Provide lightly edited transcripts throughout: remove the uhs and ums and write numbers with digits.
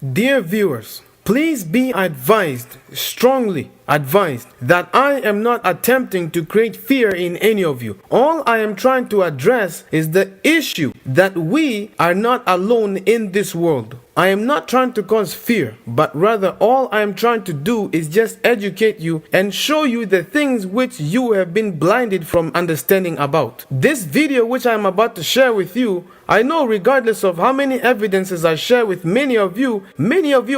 Dear viewers, please be advised, strongly advised, that I am not attempting to create fear in any of you. All I am trying to address is the issue that we are not alone in this world. I am not trying to cause fear, but rather all I am trying to do is just educate you and show you the things which you have been blinded from understanding about. This video which I am about to share with you, I know regardless of how many evidences I share with many of you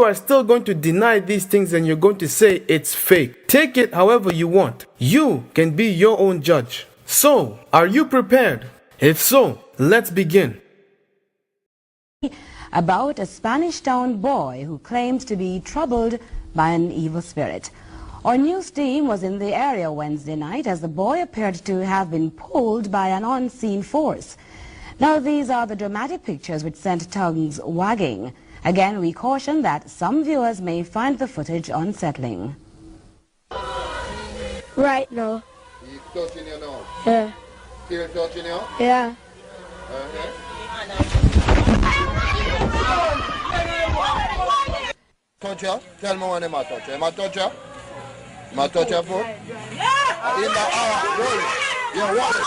are still going to deny these things and you're going to say it's fake. Take it however you want. You can be your own judge. So, are you prepared? If so, let's begin. About a Spanish Town boy who claims to be troubled by an evil spirit. Our news team was in the area Wednesday night as the boy appeared to have been pulled by an unseen force. Now these are the dramatic pictures which sent tongues wagging. Again, we caution that some viewers may find the footage unsettling. Right now. You touching your nose? Yeah. Still touching you? Yeah. Touch her? Tell me when I touch her. Am I touch her? Am I touch her foot? Yeah! In the roll it. Yeah, roll it.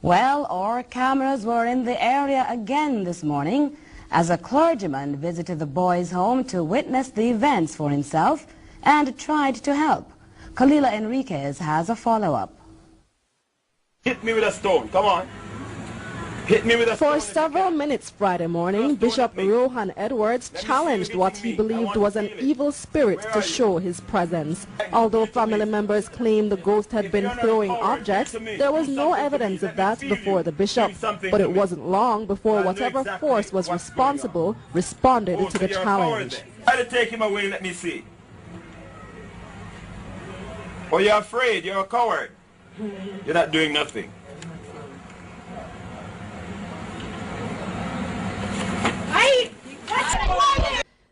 Well, our cameras were in the area again this morning as a clergyman visited the boy's home to witness the events for himself and tried to help. Kalila Enriquez has a follow-up. Hit me with a stone, come on. Hit me with a stone. For several minutes Friday morning, Bishop Rohan Edwards challenged what he believed was an evil spirit to show his presence. Although family members claimed the ghost had been throwing objects, there was no evidence of that before the bishop. But it wasn't long before whatever force was responsible responded to the challenge. Try to take him away, let me see. Oh, you're afraid, you're a coward. You're not doing nothing.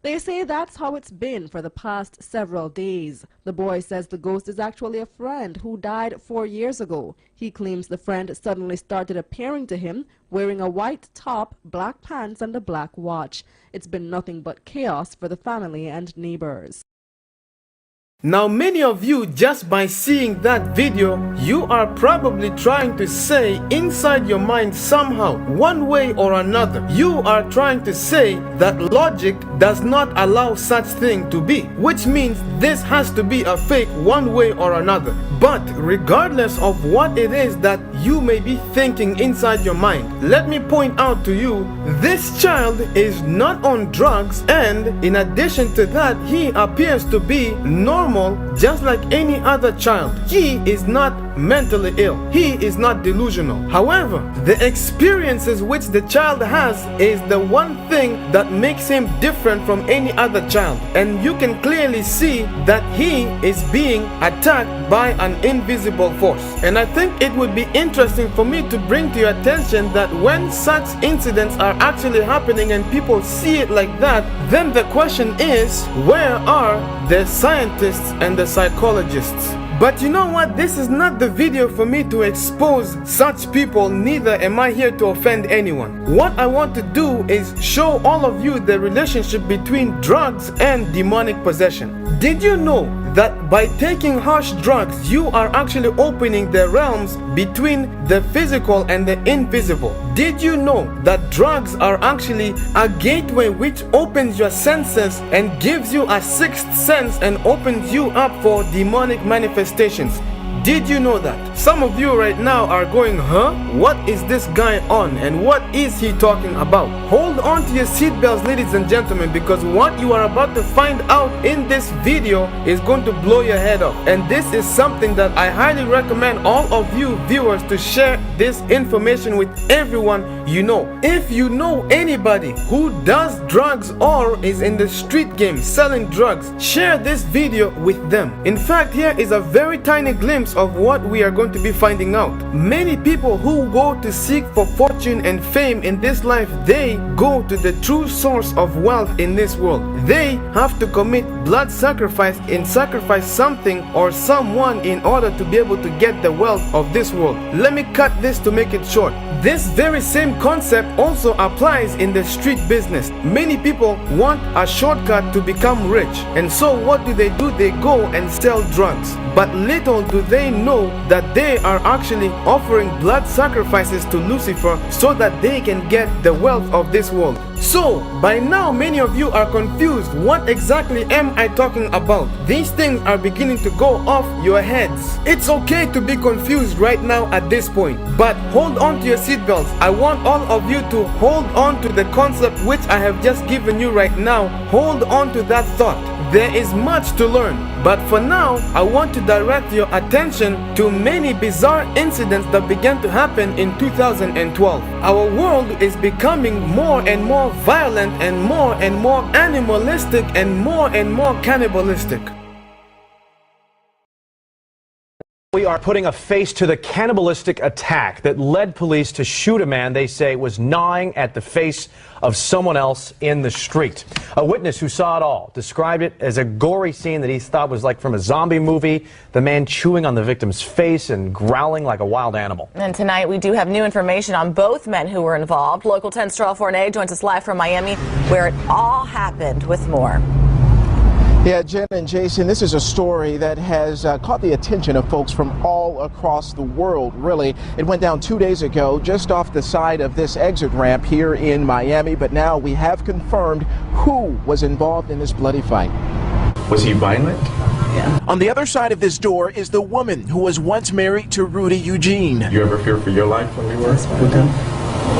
They say that's how it's been for the past several days. The boy says the ghost is actually a friend who died 4 years ago. He claims the friend suddenly started appearing to him wearing a white top, black pants and a black watch. It's been nothing but chaos for the family and neighbors. Now many of you, just by seeing that video, you are probably trying to say inside your mind somehow, one way or another, you are trying to say that logic does not allow such thing to be, which means this has to be a fake one way or another. But regardless of what it is that you may be thinking inside your mind, let me point out to you, this child is not on drugs, and in addition to that, he appears to be normal just like any other child. He is not mentally ill. He is not delusional. However, the experiences which the child has is the one thing that makes him different from any other child. And you can clearly see that he is being attacked by an invisible force. And I think it would be interesting for me to bring to your attention that when such incidents are actually happening and people see it like that, then the question is, where are the scientists and the psychologists? But you know what? This is not the video for me to expose such people, neither am I here to offend anyone. What I want to do is show all of you the relationship between drugs and demonic possession. Did you know that by taking harsh drugs, you are actually opening the realms between the physical and the invisible? Did you know that drugs are actually a gateway which opens your senses and gives you a sixth sense and opens you up for demonic manifestations? Did you know that? Some of you right now are going, huh? What is this guy on and what is he talking about? Hold on to your seatbelts, ladies and gentlemen, because what you are about to find out in this video is going to blow your head off. And this is something that I highly recommend all of you viewers to share this information with everyone you know. If you know anybody who does drugs or is in the street game selling drugs, share this video with them. In fact, here is a very tiny glimpse source of what we are going to be finding out. Many people who go to seek for fortune and fame in this life, they go to the true source of wealth in this world. They have to commit blood sacrifice and sacrifice something or someone in order to be able to get the wealth of this world. Let me cut this to make it short. This very same concept also applies in the street business. Many people want a shortcut to become rich, and so what do? They go and sell drugs. But little do they know that they are actually offering blood sacrifices to Lucifer so that they can get the wealth of this world. So, by now many of you are confused. What exactly am I talking about? These things are beginning to go off your heads. It's okay to be confused right now at this point, but hold on to your seatbelts. I want all of you to hold on to the concept which I have just given you right now. Hold on to that thought. There is much to learn, but for now, I want to direct your attention to many bizarre incidents that began to happen in 2012. Our world is becoming more and more violent and more animalistic and more cannibalistic. We are putting a face to the cannibalistic attack that led police to shoot a man they say was gnawing at the face of someone else in the street. A witness who saw it all described it as a gory scene that he thought was like from a zombie movie, the man chewing on the victim's face and growling like a wild animal. And tonight we do have new information on both men who were involved. Local 10's Charles Fournier joins us live from Miami, where it all happened, with more. Yeah, Jen and Jason, this is a story that has caught the attention of folks from all across the world, really. It went down 2 days ago, just off the side of this exit ramp here in Miami, but now we have confirmed who was involved in this bloody fight. Was he violent? Yeah. On the other side of this door is the woman who was once married to Rudy Eugene. You ever fear for your life when we were with him?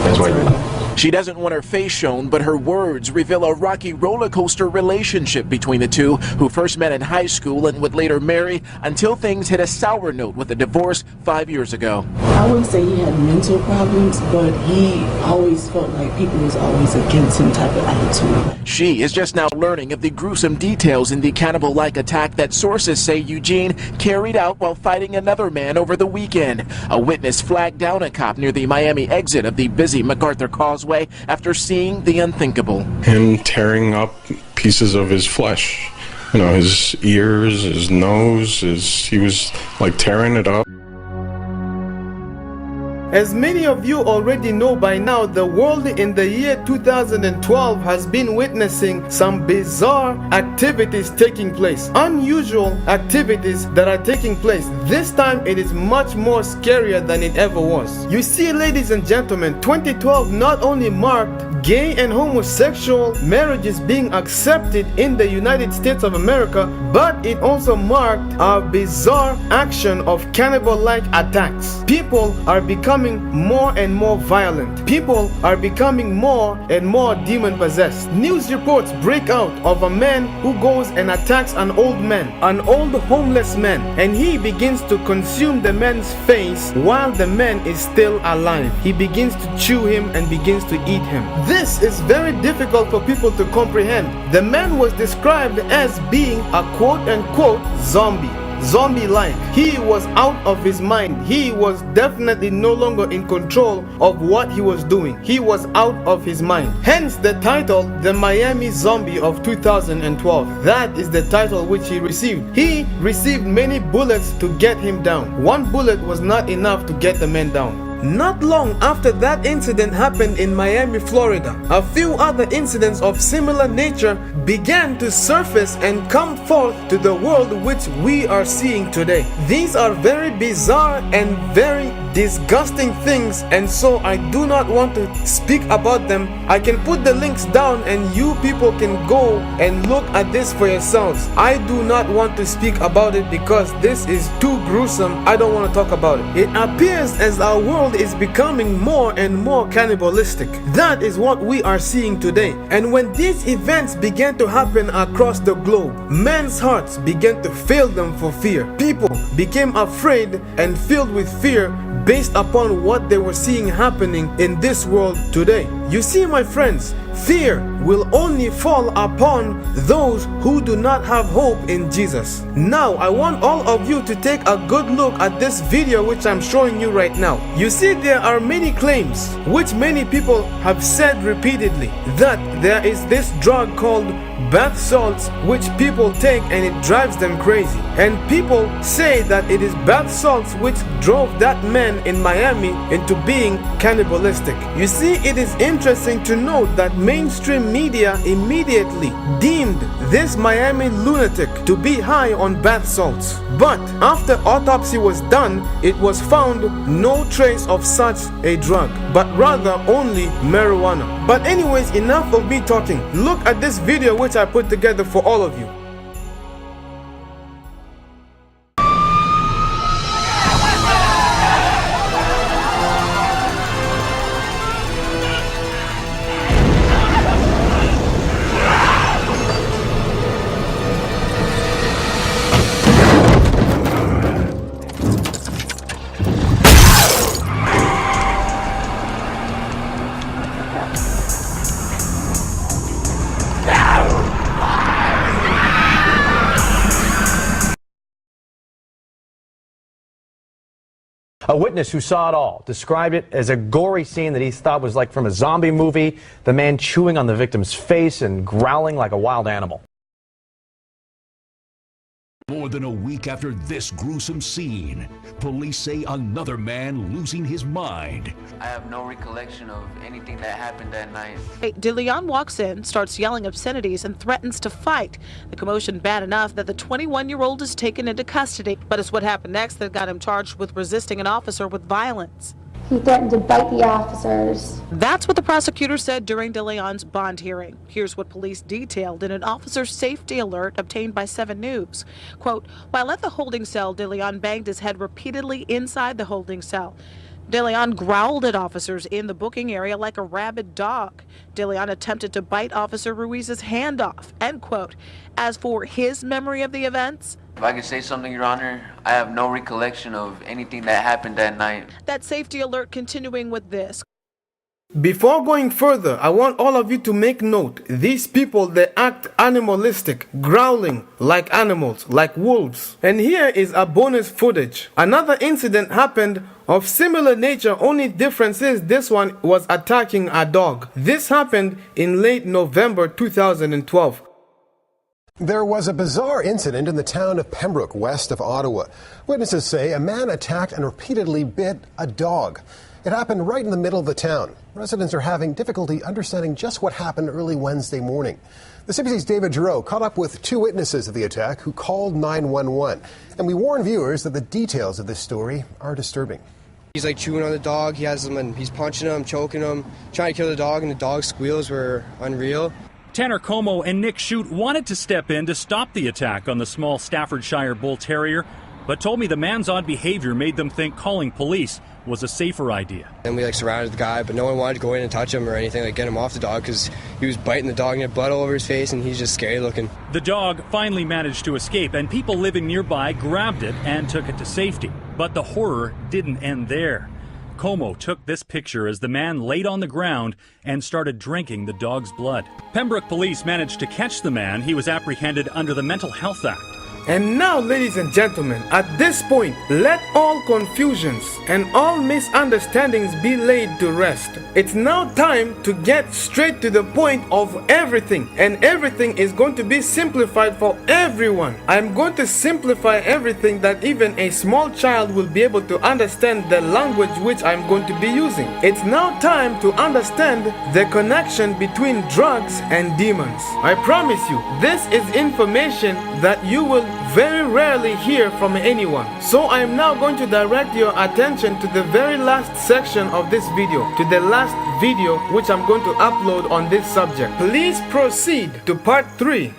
That's why you... She doesn't want her face shown, but her words reveal a rocky roller coaster relationship between the two, who first met in high school and would later marry until things hit a sour note with a divorce 5 years ago. I wouldn't say he had mental problems, but he always felt like people was always against him type of attitude. She is just now learning of the gruesome details in the cannibal-like attack that sources say Eugene carried out while fighting another man over the weekend. A witness flagged down a cop near the Miami exit of the busy MacArthur Causeway after seeing the unthinkable. Him tearing up pieces of his flesh, you know, his ears, his nose, he was like tearing it up. As many of you already know by now, the world in the year 2012 has been witnessing some bizarre activities taking place. Unusual activities that are taking place. This time it is much more scarier than it ever was. You see, ladies and gentlemen, 2012 not only marked gay and homosexual marriages being accepted in the United States of America, but it also marked a bizarre action of cannibal-like attacks. People are becoming more and more violent. People are becoming more and more demon-possessed. News reports break out of a man who goes and attacks an old man, an old homeless man, and he begins to consume the man's face while the man is still alive. He begins to chew him and begins to eat him. This is very difficult for people to comprehend. The man was described as being a quote-unquote zombie-like. He was out of his mind. He was definitely no longer in control of what he was doing. He was out of his mind. Hence the title, The Miami Zombie of 2012. That is the title which he received. He received many bullets to get him down. One bullet was not enough to get the man down. Not long after that incident happened in Miami, Florida, a few other incidents of similar nature began to surface and come forth to the world which we are seeing today. These are very bizarre and very disgusting things, and so I do not want to speak about them. I can put the links down and you people can go and look at this for yourselves. I do not want to speak about it because this is too gruesome. I don't want to talk about it. It appears as our world is becoming more and more cannibalistic. That is what we are seeing today. And when these events began to happen across the globe, men's hearts began to fail them for fear. People became afraid and filled with fear based upon what they were seeing happening in this world today. You see, my friends, fear will only fall upon those who do not have hope in Jesus. Now, I want all of you to take a good look at this video which I'm showing you right now. You see, there are many claims which many people have said repeatedly that there is this drug called bath salts which people take and it drives them crazy. And people say that it is bath salts which drove that man in Miami into being cannibalistic. You see, it is interesting to note that mainstream media immediately deemed this Miami lunatic to be high on bath salts. But after autopsy was done, it was found no trace of such a drug, but rather only marijuana. But anyways, enough of me talking. Look at this video which I put together for all of you. A witness who saw it all described it as a gory scene that he thought was like from a zombie movie, the man chewing on the victim's face and growling like a wild animal. More than a week after this gruesome scene, police say another man losing his mind. I have no recollection of anything that happened that night. DeLeon walks in, starts yelling obscenities, and threatens to fight. The commotion bad enough that the 21-year-old is taken into custody. But it's what happened next that got him charged with resisting an officer with violence. He threatened to bite the officers. That's what the prosecutor said during DeLeon's bond hearing. Here's what police detailed in an officer safety alert obtained by 7 News. Quote, while at the holding cell, DeLeon banged his head repeatedly inside the holding cell. DeLeon growled at officers in the booking area like a rabid dog. DeLeon attempted to bite Officer Ruiz's hand off, end quote. As for his memory of the events, if I could say something, Your Honor, I have no recollection of anything that happened that night. That safety alert continuing with this. Before going further, I want all of you to make note. These people, they act animalistic, growling like animals, like wolves. And here is a bonus footage. Another incident happened of similar nature, only difference is this one was attacking a dog. This happened in late November 2012. There was a bizarre incident in the town of Pembroke, west of Ottawa. Witnesses say a man attacked and repeatedly bit a dog. It happened right in the middle of the town. Residents are having difficulty understanding just what happened early Wednesday morning. The CBC's David Giroux caught up with 2 witnesses of the attack who called 911. And we warn viewers that the details of this story are disturbing. He's like chewing on the dog, he has him and he's punching him, choking him, trying to kill the dog, and the dog's squeals were unreal. Tanner Como and Nick Shute wanted to step in to stop the attack on the small Staffordshire Bull Terrier, but told me the man's odd behavior made them think calling police was a safer idea. And we surrounded the guy, but no one wanted to go in and touch him or anything, get him off the dog, because he was biting the dog and had blood all over his face and he's just scary looking. The dog finally managed to escape and people living nearby grabbed it and took it to safety. But the horror didn't end there. Como took this picture as the man laid on the ground and started drinking the dog's blood. Pembroke police managed to catch the man. He was apprehended under the Mental Health Act. And now, ladies and gentlemen, at this point, let all confusions and all misunderstandings be laid to rest. It's now time to get straight to the point of everything, and everything is going to be simplified for everyone. I'm going to simplify everything that even a small child will be able to understand the language which I'm going to be using. It's now time to understand the connection between drugs and demons. I promise you, this is information that you will very rarely hear from anyone. So I am now going to direct your attention to the very last section of this video, to the last video which I'm going to upload on this subject. Please proceed to part 3.